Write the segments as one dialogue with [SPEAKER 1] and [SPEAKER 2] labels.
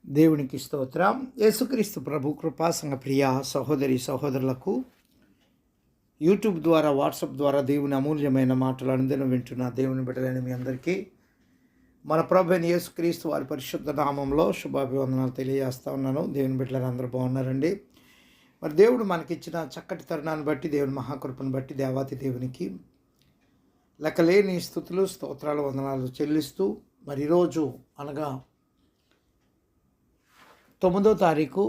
[SPEAKER 1] దేవునికి స్తోత్రం. యేసుక్రీస్తు ప్రభు కృపా సంఘ ప్రియ సహోదరి సహోదరులకు యూట్యూబ్ ద్వారా వాట్సాప్ ద్వారా దేవుని అమూల్యమైన మాటలు అనుదినం వింటున్న దేవుని బిడ్డలైన మీ అందరికీ మన ప్రభు అయిన యేసుక్రీస్తు వారి పరిశుద్ధ నామంలో శుభాభివందనాలు తెలియజేస్తా ఉన్నాను. దేవుని బిడ్డలు అందరూ బాగున్నారండి. మరి దేవుడు మనకిచ్చిన చక్కటి తరుణాన్ని బట్టి, దేవుని మహాకృపను బట్టి దేవాతి దేవునికి లెక్కలేని స్తుతులు స్తోత్రాలు వందనాలు చెల్లిస్తూ మరి ఈరోజు అనగా 9వ తారీఖు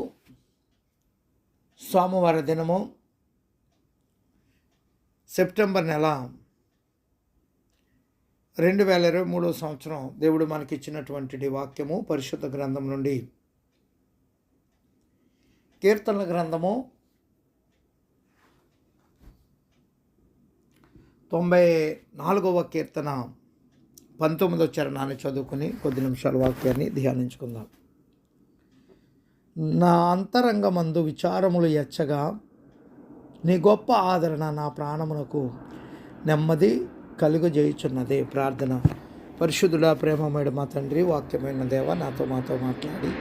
[SPEAKER 1] సోమవార దినము, సెప్టెంబర్ నెల 2023 సంవత్సరం దేవుడు మనకిచ్చినటువంటి వాక్యము పరిశుద్ధ గ్రంథం నుండి కీర్తనల గ్రంథము 94వ కీర్తన 19వ చరణాన్ని చదువుకుని కొద్ది నిమిషాల వాక్యాన్ని ధ్యానించుకుందాం. నా అంతరంగమందు విచారములు ఎచ్చగా నీ గొప్ప ఆదరణ నా ప్రాణమునకు నెమ్మది కలుగజేయుచున్నదే. ప్రార్థన. పరిశుద్ధుడా, ప్రేమమేడు మా తండ్రి, వాక్యమైన దేవ, మాతో మాట్లాడి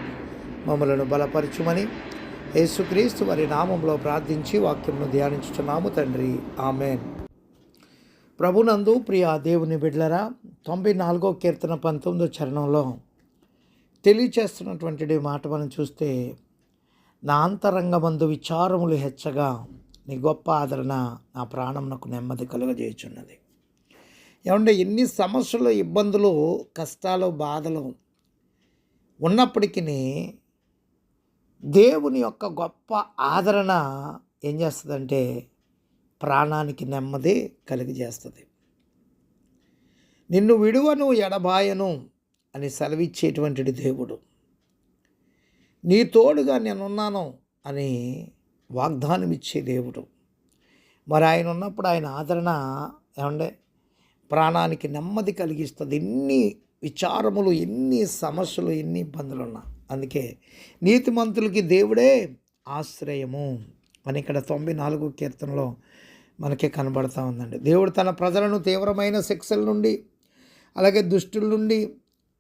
[SPEAKER 1] మమ్మలను బలపరచుమని యేసుక్రీస్తు వారి నామంలో ప్రార్థించి వాక్యమును ధ్యానించుచున్నాము తండ్రి, ఆమెన్. ప్రభునందు ప్రియ దేవుని బిడ్డలరా, 94వ కీర్తన 19వ చరణంలో తెలియచేస్తున్నటువంటి మాట మనం చూస్తే, నా అంతరంగమందు విచారములు హెచ్చగా నీ గొప్ప ఆదరణ నా ప్రాణమునకు నెమ్మది కలుగజేయుచున్నది. ఏమంటే ఎన్ని సమస్యలు, ఇబ్బందులు, కష్టాలు, బాధలు ఉన్నప్పటికీ దేవుని యొక్క గొప్ప ఆదరణ ఏం చేస్తుందంటే ప్రాణానికి నెమ్మది కలిగజేస్తుంది. నిన్ను విడువను ఎడబాయను అని సెలవిచ్చేటువంటి దేవుడు, నీ తోడుగా నేనున్నాను అని వాగ్దానం ఇచ్చే దేవుడు. మరి ఆయన ఉన్నప్పుడు ఆయన ఆదరణ ఏమంటే ప్రాణానికి నెమ్మది కలిగిస్తుంది. ఎన్ని విచారములు, ఎన్ని సమస్యలు, ఎన్ని ఇబ్బందులు ఉన్నా. అందుకే నీతిమంతులకి దేవుడే ఆశ్రయము అని ఇక్కడ 94వ కీర్తనలో మనకే కనబడతా ఉందండి. దేవుడు తన ప్రజలను తీవ్రమైన శిక్షల నుండి, అలాగే దుష్టుల నుండి,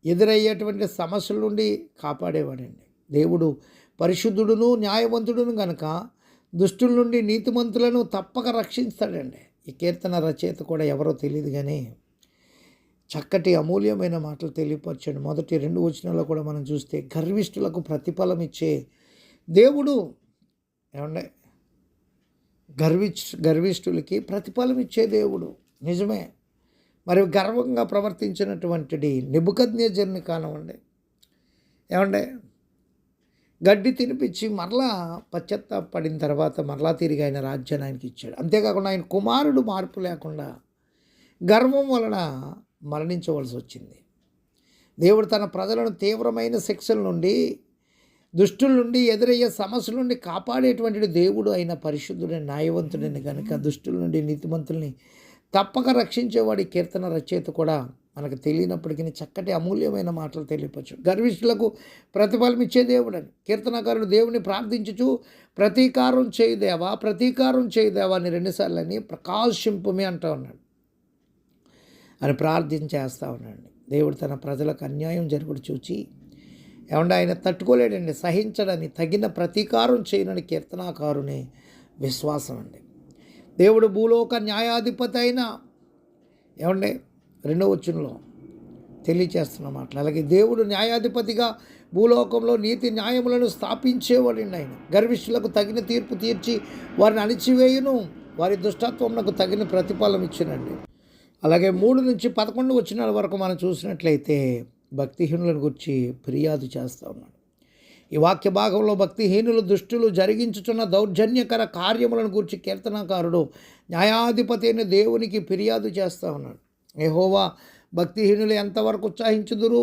[SPEAKER 1] ఎదురయ్యేటువంటి సమస్యల నుండి కాపాడేవాడండి. దేవుడు పరిశుద్ధుడును న్యాయవంతుడును గనుక దుష్టుల నుండి నీతిమంతులను తప్పక రక్షిస్తాడండి. ఈ కీర్తన రచయిత కూడా ఎవరో తెలియదు కానీ చక్కటి అమూల్యమైన మాటలు తెలియపరచండి. మొదటి 2 వచనాల్లో కూడా మనం చూస్తే, గర్విష్ఠులకు ప్రతిఫలం ఇచ్చే దేవుడు. ఏమంటే గర్విష్ఠులకి ప్రతిఫలం ఇచ్చే దేవుడు నిజమే. మరి గర్వంగా ప్రవర్తించినటువంటి నెబుకద్నెజరుని కానివ్వండి, ఏమంటే గడ్డి తినిపించి మరలా పశ్చాత్తాపడిన తర్వాత మరలా తిరిగి ఆయన రాజ్యాన్ని ఆయనకి ఇచ్చాడు. అంతేకాకుండా ఆయన కుమారుడు మార్పు లేకుండా గర్వం వలన మరణించవలసి వచ్చింది. దేవుడు తన ప్రజలను తీవ్రమైన శిక్షల నుండి, దుష్టుల నుండి, ఎదురయ్యే సమస్యల నుండి కాపాడేటువంటి దేవుడు అయిన పరిశుద్ధుడైన న్యాయవంతుడైన కనుక దుష్టుల నుండి నీతిమంతుల్ని తప్పక రక్షించేవాడి కీర్తన రచయిత కూడా మనకు తెలియనప్పటికీ చక్కటి అమూల్యమైన మాటలు తెలియపచ్చు. గర్విష్ఠులకు ప్రతిఫలం ఇచ్చే దేవుడు అని కీర్తనకారుడు దేవుని ప్రార్థించుచు ప్రతీకారం చేయుదేవా అని 2 సార్లు అని ప్రకాశింపుమే అంటూ ఉన్నాడు, అని ప్రార్థించేస్తూ ఉన్నాడు. దేవుడు తన ప్రజలకు అన్యాయం జరుగుడు చూచి ఏమంటే ఆయన తట్టుకోలేడండి, సహించడని, తగిన ప్రతీకారం చేయనని కీర్తనాకారుని విశ్వాసం అండి. దేవుడు భూలోక న్యాయాధిపతి అయిన ఏమంటే 2వ వచనంలో తెలియచేస్తున్న మాటలు. అలాగే దేవుడు న్యాయాధిపతిగా భూలోకంలో నీతి న్యాయములను స్థాపించేవాడండి. ఆయన గర్విష్ఠులకు తగిన తీర్పు తీర్చి వారిని అణిచివేయును, వారి దుష్టత్వమునకు తగిన ప్రతిఫలం ఇచ్చినండి. అలాగే 3 నుంచి 11 వచనాల వరకు మనం చూసినట్లయితే భక్తిహీనులను గురించి ఫిర్యాదు చేస్తూ ఉన్నాడు. ఈ వాక్య భాగంలో భక్తిహీనులు, దుష్టులు జరిగించుచున్న దౌర్జన్యకర కార్యములను గురించి కీర్తనకారుడు న్యాయాధిపతి అయిన దేవునికి ఫిర్యాదు చేస్తూ ఉన్నాడు. యెహోవా భక్తిహీనులు ఎంతవరకు ఉత్సాహించుదురు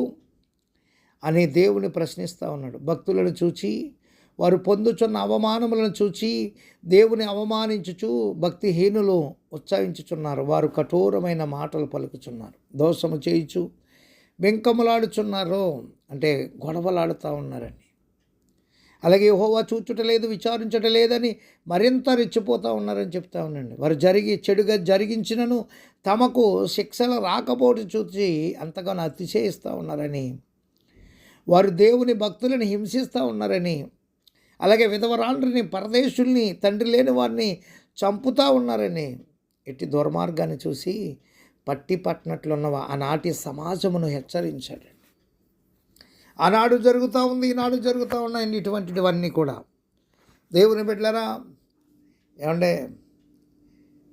[SPEAKER 1] అని దేవుని ప్రశ్నిస్తూ ఉన్నాడు. భక్తులను చూచి, వారు పొందుచున్న అవమానములను చూచి దేవుని అవమానించుచు భక్తిహీనులు ఉత్సాహించుచున్నారు. వారు కఠోరమైన మాటలు పలుకుచున్నారు, దోషము చేయుచు బెంకములాడుచున్నారు, అంటే గొడవలాడుతూ ఉన్నారండి. అలాగే యెహోవా చూచుటలేదు, విచారించటలేదని మరింత రెచ్చిపోతూ ఉన్నారని చెప్తా ఉన్నాండి. వారు చెడుగా జరిగించినను తమకు శిక్షలు రాకపోవడం చూసి అంతగానో అతిశయిస్తూ ఉన్నారని వారు దేవుని భక్తులను హింసిస్తూ ఉన్నారని, అలాగే విధవరాండ్రిని, పరదేశుల్ని, తండ్రి లేని వారిని చంపుతూ ఉన్నారని, ఇట్టి దుర్మార్గాన్ని చూసి పట్టి పట్టినట్లున్న ఆనాటి సమాజమును హెచ్చరించాడు. ఆనాడు జరుగుతూ ఉంది, ఈనాడు జరుగుతూ ఉన్నాయండి ఇటువంటివన్నీ కూడా. దేవుని బిడ్డలారా, ఏమండే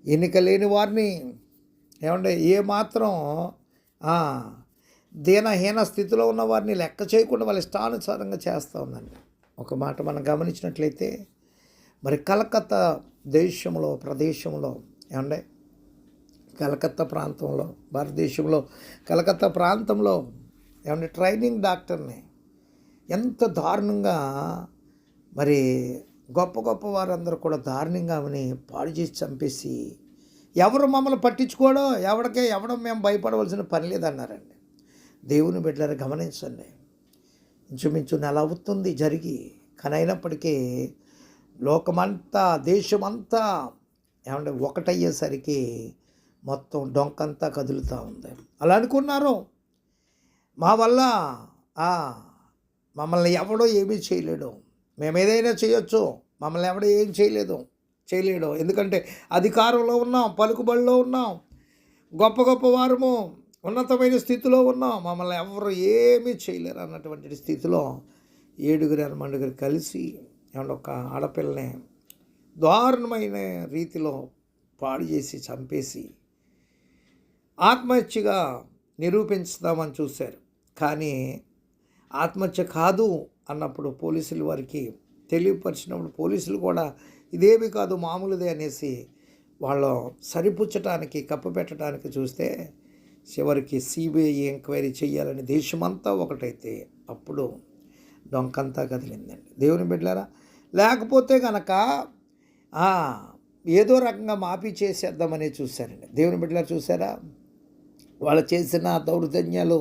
[SPEAKER 1] ఎన్నిక లేని వారిని ఏమంటే ఏమాత్రం దీనహీన స్థితిలో ఉన్న వారిని లెక్క చేయకుండా వాళ్ళ ఇష్టానుసారంగా చేస్తూ ఉందండి. ఒక మాట మనం గమనించినట్లయితే మరి కలకత్తా ప్రదేశంలో ఏమంటే కలకత్తా ప్రాంతంలో, భారతదేశంలో కలకత్తా ప్రాంతంలో ఏమంటే ట్రైనింగ్ డాక్టర్ని ఎంత దారుణంగా మరి గొప్ప గొప్ప వారందరూ కూడా దారుణంగా ఆమెని పాడు చేసి చంపేసి, ఎవరు మమ్మల్ని పట్టించుకోవడం, ఎవడం మేము భయపడవలసిన పని లేదన్నారండి. దేవుని బిడ్డలారా గమనించండి, ఇంచుమించు నెల అవుతుంది జరిగి, కానీ అయినప్పటికీ లోకమంతా, దేశమంతా ఏమంటే ఒకటయ్యేసరికి మొత్తం డొంకంతా కదులుతూ ఉంది. అలా అనుకున్నారు, మా వల్ల మమ్మల్ని ఎవడో ఏమీ చేయలేడు, మేము ఏదైనా చేయొచ్చు, మమ్మల్ని ఎవడో ఏం చేయలేడు. ఎందుకంటే అధికారంలో ఉన్నాం, పలుకుబడిలో ఉన్నాం, గొప్ప గొప్ప వారము, ఉన్నతమైన స్థితిలో ఉన్నాం, మమ్మల్ని ఎవరు ఏమీ చేయలేరు అన్నటువంటి స్థితిలో 7 కలిసి ఏమన్నా ఒక ఆడపిల్లని దారుణమైన రీతిలో పాడు చేసి చంపేసి ఆత్మహత్యగా నిరూపించుదామని చూశారు. కానీ ఆత్మహత్య కాదు అన్నప్పుడు పోలీసులు వారికి తెలియపరిచినప్పుడు పోలీసులు కూడా ఇదేమీ కాదు, మామూలుదే అనేసి వాళ్ళు సరిపుచ్చటానికి, కప్పపెట్టడానికి చూస్తే చివరికి సిబిఐ ఎంక్వైరీ చేయాలని దేశమంతా ఒకటైతే అప్పుడు డొంకంతా కదిలిందండి. దేవుని బిడ్డలారా, లేకపోతే కనుక ఏదో రకంగా మాఫీ చేసేద్దామని చూశారండి. దేవుని బిడ్డలారా చూసారా, వాళ్ళు చేసిన దౌర్జన్యాలు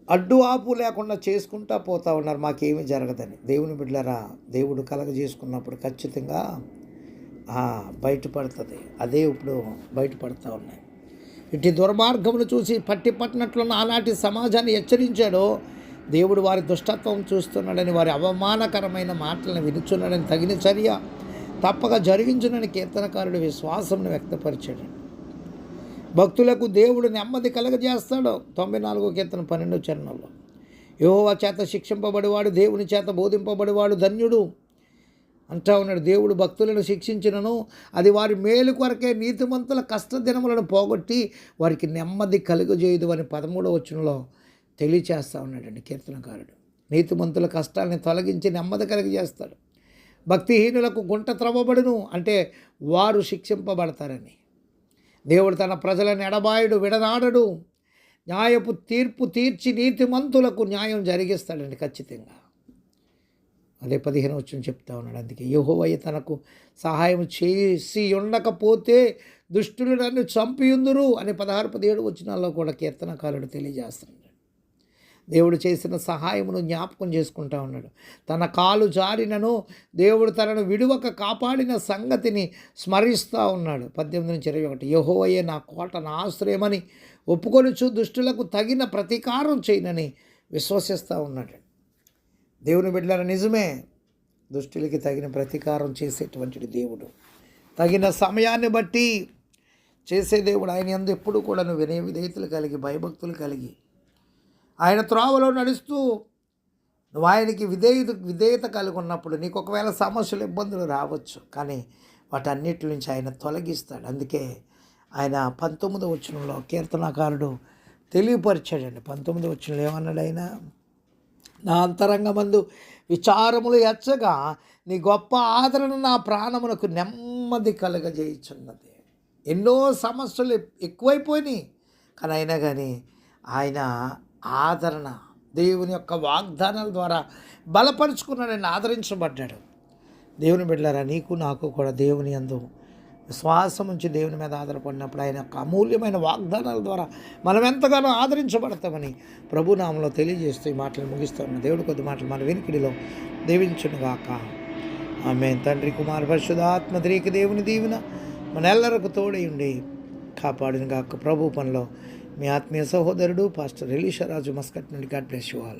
[SPEAKER 1] అడ్డు ఆపు లేకుండా చేసుకుంటా పోతూ ఉన్నారు, మాకేమీ జరగదని. దేవుని బిడ్డలారా, దేవుడు కలగజేసుకున్నప్పుడు ఖచ్చితంగా బయటపడుతుంది. అదే ఇప్పుడు బయటపడుతూ ఉన్నాయి. ఇటు దుర్మార్గమును చూసి పట్టి పట్టినట్లున్న ఆనాటి సమాజాన్ని హెచ్చరించాడో, దేవుడు వారి దుష్టత్వం చూస్తున్నాడని, వారి అవమానకరమైన మాటలను వినుచున్నాడని తగిన చర్య తప్పక జరిగించునని కీర్తనకారుడు విశ్వాసంను వ్యక్తపరిచాడు. భక్తులకు దేవుడు నెమ్మది కలగజేస్తాడు. 94 కీర్తన 12 చరణంలో, యెహోవా చేత శిక్షింపబడివాడు, దేవుని చేత బోధింపబడివాడు ధన్యుడు అంటా ఉన్నాడు. దేవుడు భక్తులను శిక్షించినను అది వారి మేలు కొరకే, నీతిమంతుల కష్టదినములను పోగొట్టి వారికి నెమ్మది కలుగజేయదు అని 13వ వచనంలో తెలియచేస్తూ ఉన్నాడండి కీర్తనకారుడు. నీతిమంతుల కష్టాలని తొలగించి నెమ్మది కలుగజేస్తాడు. భక్తిహీనులకు గుంట త్రవ్వబడును అంటే వారు శిక్షింపబడతారని. దేవుడు తన ప్రజలను ఎడబాయుడు, విడనాడడు. న్యాయపు తీర్పు తీర్చి నీతిమంతులకు న్యాయం జరిగిస్తాడండి ఖచ్చితంగా. అదే 15వ వచనం చెప్తా ఉన్నాడు. అందుకే యెహోవా తనకు సహాయం చేసి ఉండకపోతే దుష్టులు నన్ను చంపియుందురు అని 16, 17 వచనాల్లో కూడా కీర్తనకారుడు తెలియజేస్తున్నాడు. దేవుడు చేసిన సహాయమును జ్ఞాపకం చేసుకుంటా ఉన్నాడు. తన కాలు జారినను దేవుడు తనను విడువక కాపాడిన సంగతిని స్మరిస్తూ ఉన్నాడు. 18-21 యెహోవాయే నా కోట, నా ఆశ్రయమని ఒప్పుకొనుచు దుష్టులకు తగిన ప్రతీకారం చేయనని విశ్వసిస్తూ ఉన్నాడు. దేవుని బిడ్డలారా, నిజమే, దుష్టులకి తగిన ప్రతీకారం చేసేటువంటి దేవుడు, తగిన సమయాన్ని బట్టి చేసే దేవుడు. ఆయన యందు ఎప్పుడు కూడా వినయ విధేయతలు కలిగి, భయభక్తులు కలిగి, ఆయన త్రోవలో నడుస్తూ నువ్వు ఆయనకి విధేయత కలిగి ఉన్నప్పుడు నీకు ఒకవేళ సమస్యలు, ఇబ్బందులు రావచ్చు, కానీ వాటన్నిటి నుంచి ఆయన తొలగిస్తాడు. అందుకే ఆయన 19వ వచనంలో కీర్తనకారుడు తెలియపరిచాడండి. 19వ వచనంలో ఏమన్నాడు ఆయన? నా అంతరంగమందు విచారములు ఎచ్చగా నీ గొప్ప ఆదరణ నా ప్రాణమునకు నెమ్మది కలగజేయుచున్నది. ఎన్నో సమస్యలు ఎక్కువైపోయినాయి, కానీ అయినా కానీ ఆయన ఆదరణ, దేవుని యొక్క వాగ్దానాల ద్వారా బలపరుచుకున్నాడని, ఆదరించబడ్డాడు. దేవుని బిడ్డలారా, నీకు నాకు కూడా దేవుని యందు విశ్వాసం ఉంచి దేవుని మీద ఆధారపడినప్పుడు ఆయన యొక్క అమూల్యమైన వాగ్దానాల ద్వారా మనం ఎంతగానో ఆదరించబడతామని ప్రభునామంలో తెలియజేస్తూ ఈ మాటలు ముగిస్తాను. దేవుడి కొద్ది మాటలు మన వెనుకడిలో దీవించునుగాక. ఆమేన్. తండ్రి, కుమార, పరిశుద్ధాత్మ త్రియేక దేవుని దీవెన మనెల్లరకు తోడై ఉండి కాపాడునుగాక. ప్రభు పనిలో మీ ఆత్మీయ సహోదరుడు పాస్టర్ ఎలీషా రాజు మస్కట్ నుండి. God bless you all.